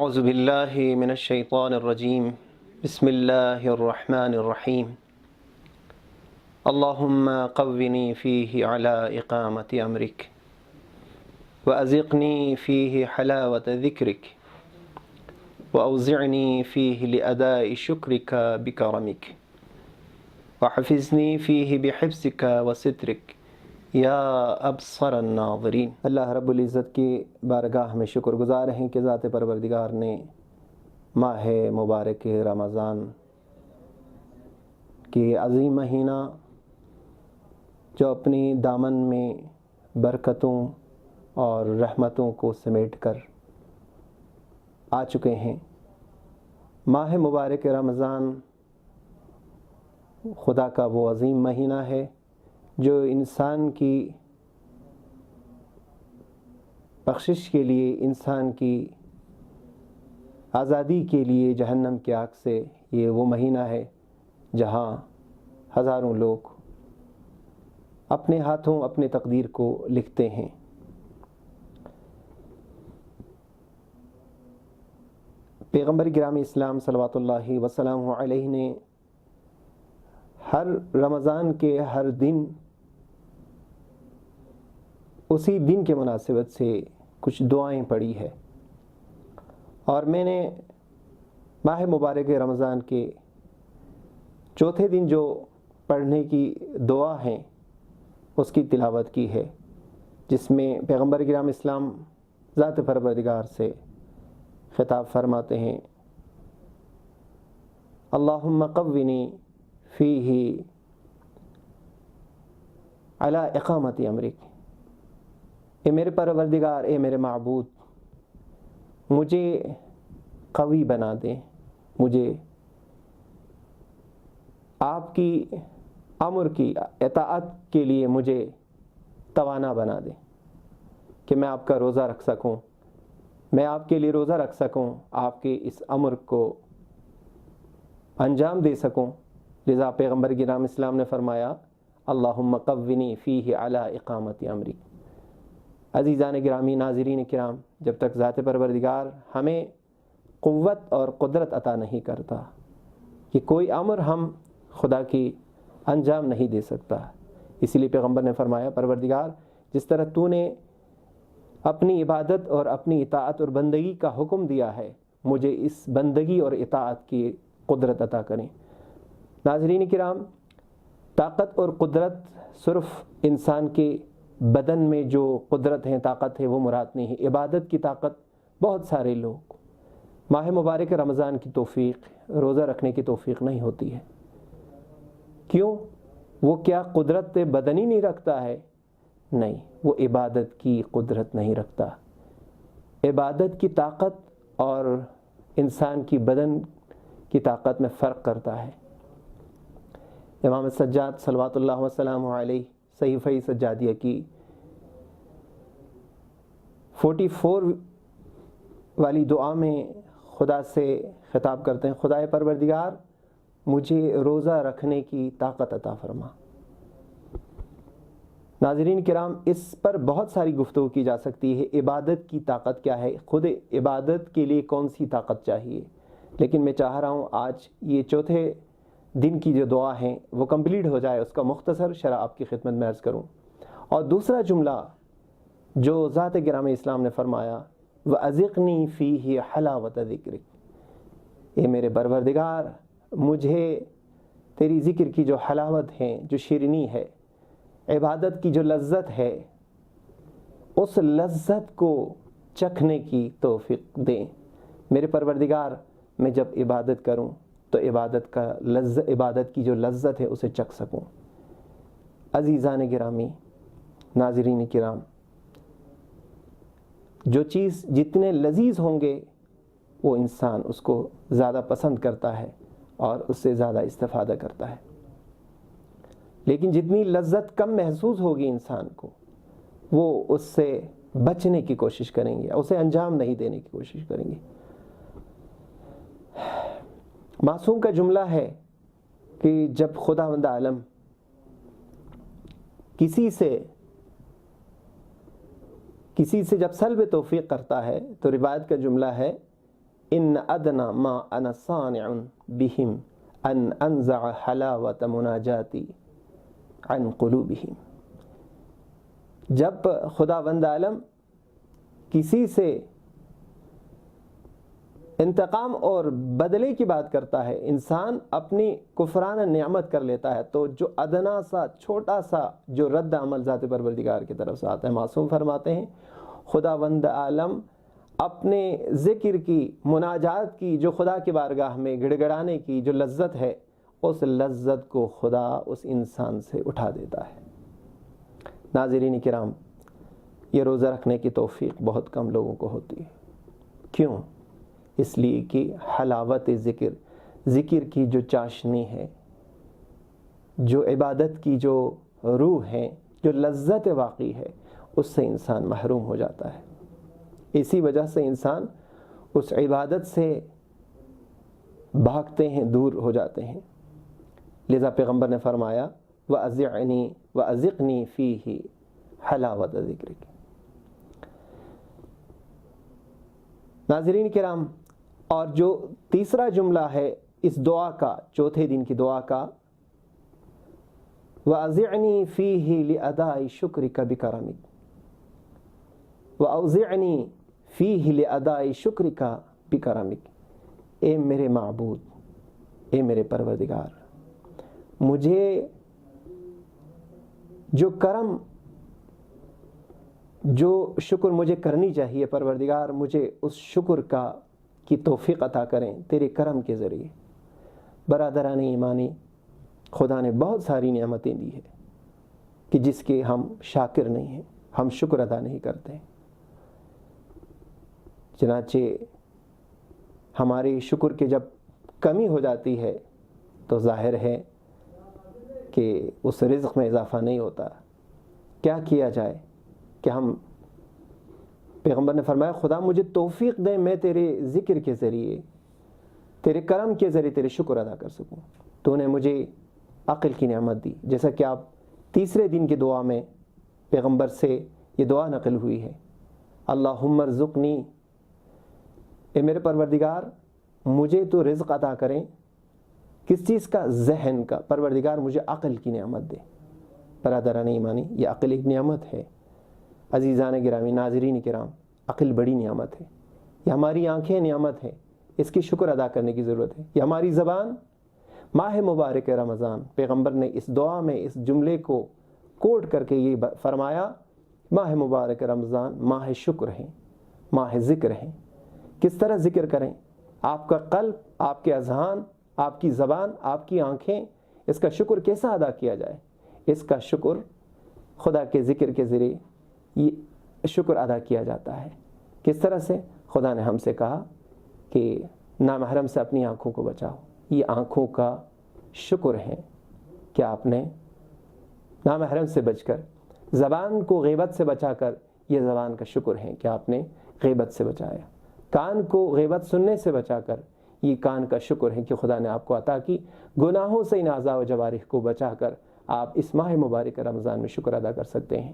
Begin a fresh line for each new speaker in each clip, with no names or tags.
اعوذ باللہ من الشیطان الرجیم بسم اللہ الرحمن الرحیم اللہم قونی فیہ علی اقامت امرک وازقنی فیہ حلاوت ذکرک واوزعنی فیہ لاداء شکرک بکرمک وحفظنی فیہ بحفظک وسترک یا ابصر الناظرین۔ اللہ رب العزت کی بارگاہ میں شکر گزار ہیں کہ ذات پروردگار نے ماہ مبارک رمضان کے عظیم مہینہ جو اپنی دامن میں برکتوں اور رحمتوں کو سمیٹ کر آ چکے ہیں۔ ماہ مبارک رمضان خدا کا وہ عظیم مہینہ ہے جو انسان کی بخشش کے لیے، انسان کی آزادی کے لیے جہنم کی آگ سے، یہ وہ مہینہ ہے جہاں ہزاروں لوگ اپنے ہاتھوں اپنے تقدیر کو لکھتے ہیں۔ پیغمبر گرامی اسلام صلوات اللہ وسلام علیہ نے ہر رمضان کے ہر دن اسی دن کے مناسبت سے کچھ دعائیں پڑھی ہے، اور میں نے ماہ مبارک رمضان کے چوتھے دن جو پڑھنے کی دعا ہیں اس کی تلاوت کی ہے، جس میں پیغمبر گرامی اسلام ذات پروردگار سے خطاب فرماتے ہیں: اللہم قونی فیہ علی اقامت امرک، اے میرے پروردگار، اے میرے معبود، مجھے قوی بنا دے، مجھے آپ کی امر کی اطاعت کے لیے مجھے توانا بنا دے کہ میں آپ کا روزہ رکھ سکوں، میں آپ کے لیے روزہ رکھ سکوں، آپ کے اس امر کو انجام دے سکوں۔ لذا پیغمبر گرامی اسلام نے فرمایا: اللہم قونی فیہ علی اقامت امرک۔ عزیزان گرامی، ناظرین کرام، جب تک ذات پروردگار ہمیں قوت اور قدرت عطا نہیں کرتا کہ کوئی امر ہم خدا کی انجام نہیں دے سکتا، اسی لیے پیغمبر نے فرمایا: پروردگار، جس طرح تو نے اپنی عبادت اور اپنی اطاعت اور بندگی کا حکم دیا ہے، مجھے اس بندگی اور اطاعت کی قدرت عطا کریں۔ ناظرین کرام، طاقت اور قدرت صرف انسان کے بدن میں جو قدرت ہے، طاقت ہے، وہ مراد نہیں ہے۔ عبادت کی طاقت بہت سارے لوگ ماہ مبارک رمضان کی توفیق، روزہ رکھنے کی توفیق نہیں ہوتی ہے۔ کیوں؟ وہ کیا قدرت بدنی نہیں رکھتا ہے؟ نہیں، وہ عبادت کی قدرت نہیں رکھتا۔ عبادت کی طاقت اور انسان کی بدن کی طاقت میں فرق کرتا ہے۔ امام سجاد صلوات اللہ وسلام علیہ صحیفہ سجادیہ کی 44 والی دعا میں خدا سے خطاب کرتے ہیں: خدائے پروردگار، مجھے روزہ رکھنے کی طاقت عطا فرما۔ ناظرین کرام، اس پر بہت ساری گفتگو کی جا سکتی ہے۔ عبادت کی طاقت کیا ہے؟ خود عبادت کے لیے کون سی طاقت چاہیے؟ لیکن میں چاہ رہا ہوں آج یہ چوتھے دن کی جو دعا ہیں وہ کمپلیٹ ہو جائے، اس کا مختصر شرح آپ کی خدمت میں عرض کروں۔ اور دوسرا جملہ جو ذات گرامی اسلام نے فرمایا: وَأَذِقْنِي فِيهِ حَلَاوَةَ ذِكْرِكَ، اے میرے پروردگار، مجھے تیری ذکر کی جو حلاوت ہے، جو شیرینی ہے، عبادت کی جو لذت ہے، اس لذت کو چکھنے کی توفیق دیں۔ میرے پروردگار، میں جب عبادت کروں تو عبادت کی جو لذت ہے اسے چکھ سکوں۔ عزیزان گرامی، ناظرین کرام، جو چیز جتنے لذیذ ہوں گے وہ انسان اس کو زیادہ پسند کرتا ہے اور اس سے زیادہ استفادہ کرتا ہے، لیکن جتنی لذت کم محسوس ہوگی انسان کو، وہ اس سے بچنے کی کوشش کریں گے، اسے انجام نہیں دینے کی کوشش کریں گے۔ معصوم کا جملہ ہے کہ جب خداوند عالم کسی سے جب سلب توفیق کرتا ہے تو روایت کا جملہ ہے ان ادنا ما انا صانع بہم ان انزع حلاوت مناجاتی عن قلوبہم. جب خداوند عالم کسی سے انتقام اور بدلے کی بات کرتا ہے، انسان اپنی کفران نعمت کر لیتا ہے، تو جو ادنا سا چھوٹا سا جو رد عمل ذات پروردگار کی طرف سے آتا ہے. معصوم فرماتے ہیں خداوند عالم اپنے ذکر کی، مناجات کی، جو خدا کی بارگاہ میں گڑ گڑانے کی جو لذت ہے، اس لذت کو خدا اس انسان سے اٹھا دیتا ہے. ناظرین کرام، یہ روزہ رکھنے کی توفیق بہت کم لوگوں کو ہوتی ہے. کیوں؟ اس لیے کہ حلاوت ذکر کی جو چاشنی ہے، جو عبادت کی جو روح ہے، جو لذت واقعی ہے، اس سے انسان محروم ہو جاتا ہے. اسی وجہ سے انسان اس عبادت سے بھاگتے ہیں، دور ہو جاتے ہیں. لذا پیغمبر نے فرمایا وَأَذِقْنِي فِيهِ حلاوت ذکرک. ناظرین کرام، اور جو تیسرا جملہ ہے اس دعا کا، چوتھے دن کی دعا کا، وَأَوْزِعْنِي فِيهِ لِأَدَاءِ شُكْرِكَ بِكَرَمِكَ، وَأَوْزِعْنِي فِيهِ لِأَدَاءِ شُكْرِكَ بِكَرَمِكَ. اے میرے معبود، اے میرے پروردگار، مجھے جو کرم، جو شکر مجھے کرنی چاہیے، پروردگار مجھے اس شکر کی توفیق عطا کریں تیرے کرم کے ذریعے. برادران ایمانی، خدا نے بہت ساری نعمتیں دی ہیں کہ جس کے ہم شاکر نہیں ہیں، ہم شکر ادا نہیں کرتے. چنانچہ ہمارے شکر کے جب کمی ہو جاتی ہے تو ظاہر ہے کہ اس رزق میں اضافہ نہیں ہوتا. کیا کیا جائے کہ ہم، پیغمبر نے فرمایا خدا مجھے توفیق دے میں تیرے ذکر کے ذریعے، تیرے کرم کے ذریعے تیرے شکر ادا کر سکوں. تو نے مجھے عقل کی نعمت دی، جیسا کہ آپ تیسرے دن کی دعا میں پیغمبر سے یہ دعا نقل ہوئی ہے، اللہم ارزقنی، اے میرے پروردگار مجھے تو رزق عطا کریں. کس چیز کا؟ ذہن کا. پروردگار مجھے عقل کی نعمت دے. برادران ایمانی، یہ عقل ایک نعمت ہے. عزیزان گرامی، ناظرین کرام، عقل بڑی نعمت ہے. یہ ہماری آنکھیں نعمت ہے، اس کی شکر ادا کرنے کی ضرورت ہے. یہ ہماری زبان، ماہ مبارک رمضان، پیغمبر نے اس دعا میں اس جملے کو کوٹ کر کے یہ فرمایا، ماہ مبارک رمضان ماہ شکر ہے، ماہ ذکر ہے. کس طرح ذکر کریں؟ آپ کا قلب، آپ کے اذہان، آپ کی زبان، آپ کی آنکھیں، اس کا شکر کیسا ادا کیا جائے؟ اس کا شکر خدا کے ذکر کے ذریعے یہ شکر ادا کیا جاتا ہے. کس طرح سے؟ خدا نے ہم سے کہا کہ نامحرم سے اپنی آنکھوں کو بچاؤ. یہ آنکھوں کا شکر ہے کہ آپ نے نامحرم سے بچ کر، زبان کو غیبت سے بچا کر، یہ زبان کا شکر ہے کہ آپ نے غیبت سے بچایا. کان کو غیبت سننے سے بچا کر، یہ کان کا شکر ہے کہ خدا نے آپ کو عطا کی. گناہوں سے ان اعضاء و جوارح کو بچا کر آپ اس ماہ مبارک رمضان میں شکر ادا کر سکتے ہیں.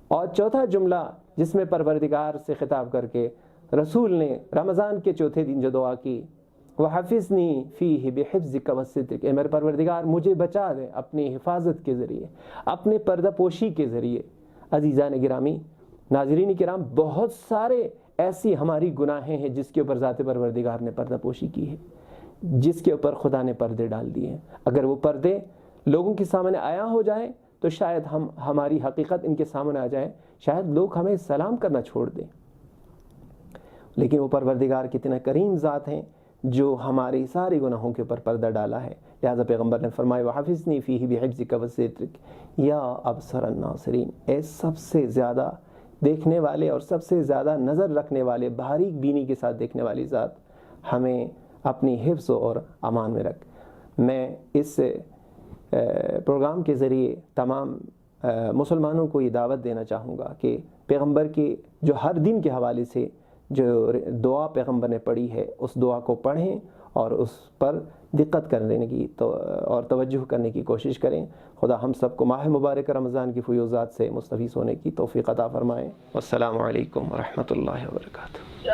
اور چوتھا جملہ جس میں پروردگار سے خطاب کر کے رسول نے رمضان کے چوتھے دن جو دعا کی، وَحَفِظْنِي فِيهِ بِحِفْظِكَ وَسِتْرِكَ، اے میرے پروردگار مجھے بچا دے اپنی حفاظت کے ذریعے، اپنے پردہ پوشی کے ذریعے. عزیزان گرامی، ناظرین کرام، بہت سارے ایسی ہماری گناہیں ہیں جس کے اوپر ذات پروردگار نے پردہ پوشی کی ہے، جس کے اوپر خدا نے پردے ڈال دیے ہیں. اگر وہ پردے لوگوں کے سامنے آیا ہو جائیں تو شاید ہماری حقیقت ان کے سامنے آ جائے، شاید لوگ ہمیں سلام کرنا چھوڑ دیں. لیکن وہ پروردگار کتنے کریم ذات ہیں جو ہماری ساری گناہوں کے اوپر پردہ ڈالا ہے. لہذا پیغمبر نے فرمایا وَحَفِظْنِي فِيهِ بِحِفْظِكَ وَسِتْرِكَ یا ابصر الناصرین، اے سب سے زیادہ دیکھنے والے اور سب سے زیادہ نظر رکھنے والے، باریک بینی کے ساتھ دیکھنے والی ذات، ہمیں اپنی حفظ اور امان میں رکھ. میں اس پروگرام کے ذریعے تمام مسلمانوں کو یہ دعوت دینا چاہوں گا کہ پیغمبر کی جو ہر دن کے حوالے سے جو دعا پیغمبر نے پڑھی ہے، اس دعا کو پڑھیں اور اس پر دقت کرنے کی اور توجہ کرنے کی کوشش کریں۔ خدا ہم سب کو ماہ مبارک رمضان کی فیوضات سے مستفیض ہونے کی توفیق عطا فرمائے۔ والسلام علیکم ورحمۃ اللہ وبرکاتہ۔